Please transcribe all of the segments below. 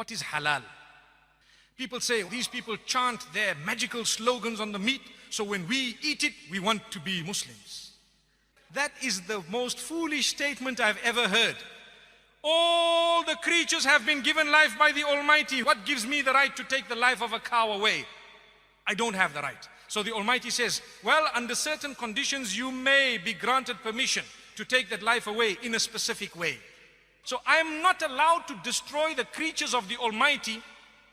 What is halal? People say these people chant their magical slogans on the meat, so when we eat it, we want to be Muslims. That is the most foolish statement I've ever heard. All the creatures have been given life by the Almighty. What gives me the right to take the life of a cow away? I don't have the right. So the Almighty says, well, under certain conditions, you may be granted permission to take that life away in a specific way. So I am not allowed to destroy the creatures of the Almighty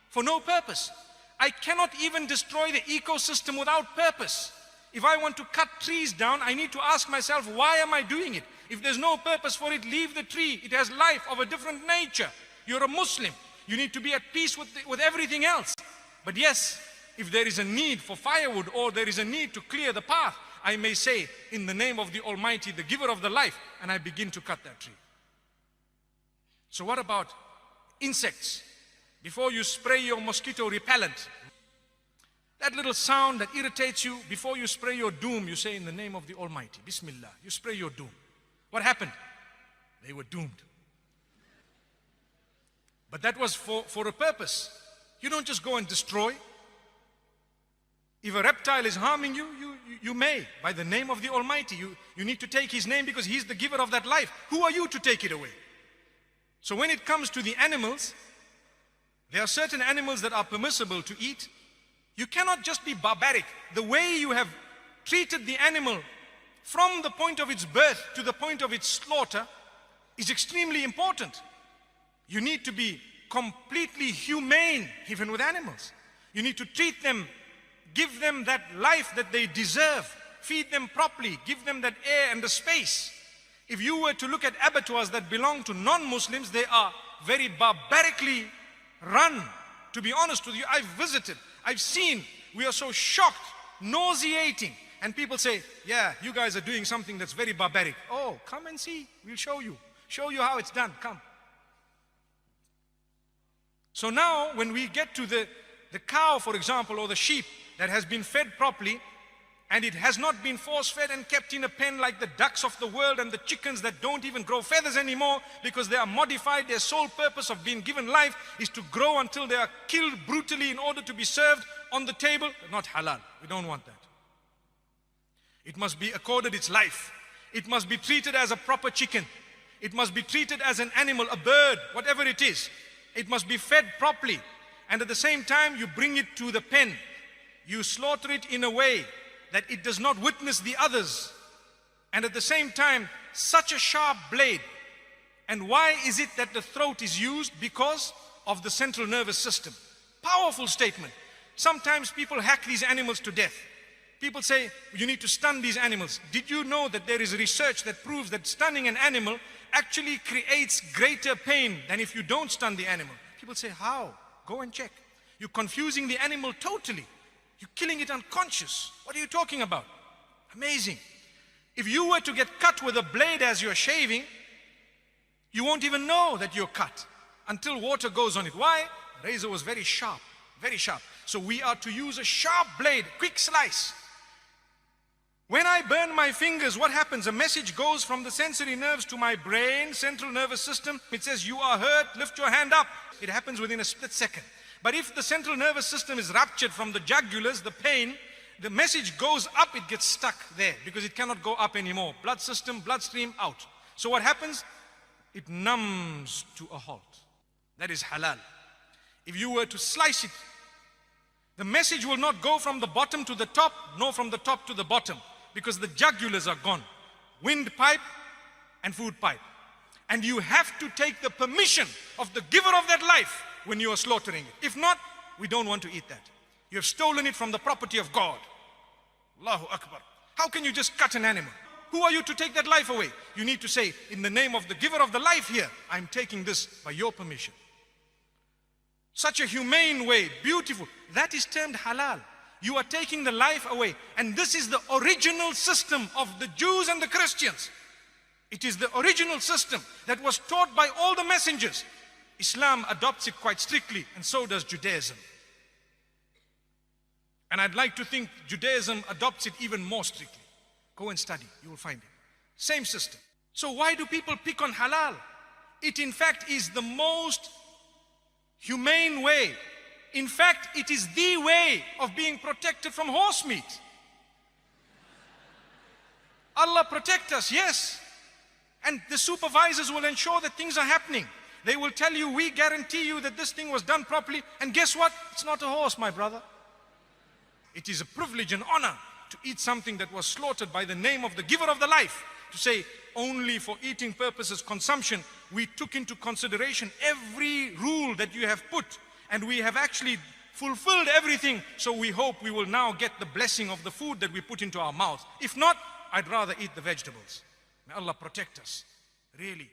for no purpose. I cannot even destroy the ecosystem without purpose. If I want to cut trees down, I need to ask myself, why am I doing it? If there's no purpose for it, leave the tree. It has life of a different nature. You're a Muslim. You need to be at peace with everything else. But yes, if there is a need for firewood or there is a need to clear the path, I may say, in the name of the Almighty, the giver of the life, and I begin to cut that tree. So what about insects? Before you spray your mosquito repellent, that little sound that irritates you, before you spray your doom, you say, in the name of the Almighty, Bismillah, you spray your doom. What happened? They were doomed. But that was for a purpose. You don't just go and destroy. If a reptile is harming you, you may, by the name of the Almighty. You need to take His name because He's the giver of that life. Who are you to take it away? So when it comes to the animals, there are certain animals that are permissible to eat. You cannot just be barbaric. The way you have treated the animal from the point of its birth to the point of its slaughter is extremely important. You need to be completely humane even with animals. You need to treat them, give them that life that they deserve, feed them properly, give them that air and the space. If you were to look at abattoirs that belong to non-Muslims, they are very barbarically run. To be honest with you, I've visited, I've seen, we are so shocked, nauseating. And people say, yeah, you guys are doing something that's very barbaric. Oh, come and see, we'll show you how it's done, come. So now when we get to the cow, for example, or the sheep that has been fed properly, and it has not been force-fed and kept in a pen like the ducks of the world and the chickens that don't even grow feathers anymore because they are modified. Their sole purpose of being given life is to grow until they are killed brutally in order to be served on the table. Not halal. We don't want that. It must be accorded its life. It must be treated as a proper chicken. It must be treated as an animal, a bird, whatever it is. It must be fed properly. And at the same time, you bring it to the pen. You slaughter it in a way that it does not witness the others. And at the same time, such a sharp blade. And why is it that the throat is used? Because of the central nervous system. Powerful statement. Sometimes people hack these animals to death. People say, you need to stun these animals. Did you know that there is research that proves that stunning an animal actually creates greater pain than if you don't stun the animal? People say, how? Go and check. You're confusing the animal totally. You're killing it unconscious. What are you talking about? Amazing. If you were to get cut with a blade as you're shaving, you won't even know that you're cut until water goes on it. Why? The razor was very sharp, very sharp. So we are to use a sharp blade, quick slice. When I burn my fingers, what happens? A message goes from the sensory nerves to my brain, central nervous system. It says, you are hurt, lift your hand up. It happens within a split second. But if the central nervous system is ruptured from the jugulars, the pain, the message goes up, it gets stuck there because it cannot go up anymore. Blood system, bloodstream, out. So what happens? It numbs to a halt. That is halal. If you were to slice it, the message will not go from the bottom to the top, nor from the top to the bottom, because the jugulars are gone. Windpipe and food pipe. And you have to take the permission of the giver of that life when you are slaughtering it. If not, we don't want to eat that. You have stolen it from the property of God. Allahu Akbar. How can you just cut an animal? Who are you to take that life away? You need to say, in the name of the giver of the life here, I'm taking this by your permission. Such a humane way, beautiful. That is termed halal. You are taking the life away. And this is the original system of the Jews and the Christians. It is the original system that was taught by all the messengers. Islam adopts it quite strictly, and so does Judaism. And I'd like to think Judaism adopts it even more strictly. Go and study, you will find it. Same system. So why do people pick on halal? It in fact is the most humane way. In fact, it is the way of being protected from horse meat. Allah protect us, yes. And the supervisors will ensure that things are happening. They will tell you, we guarantee you that this thing was done properly. And guess what? It's not a horse, my brother. It is a privilege and honor to eat something that was slaughtered by the name of the giver of the life. To say only for eating purposes, consumption, we took into consideration every rule that you have put, and we have actually fulfilled everything. So we hope we will now get the blessing of the food that we put into our mouth. If not, I'd rather eat the vegetables. May Allah protect us, really.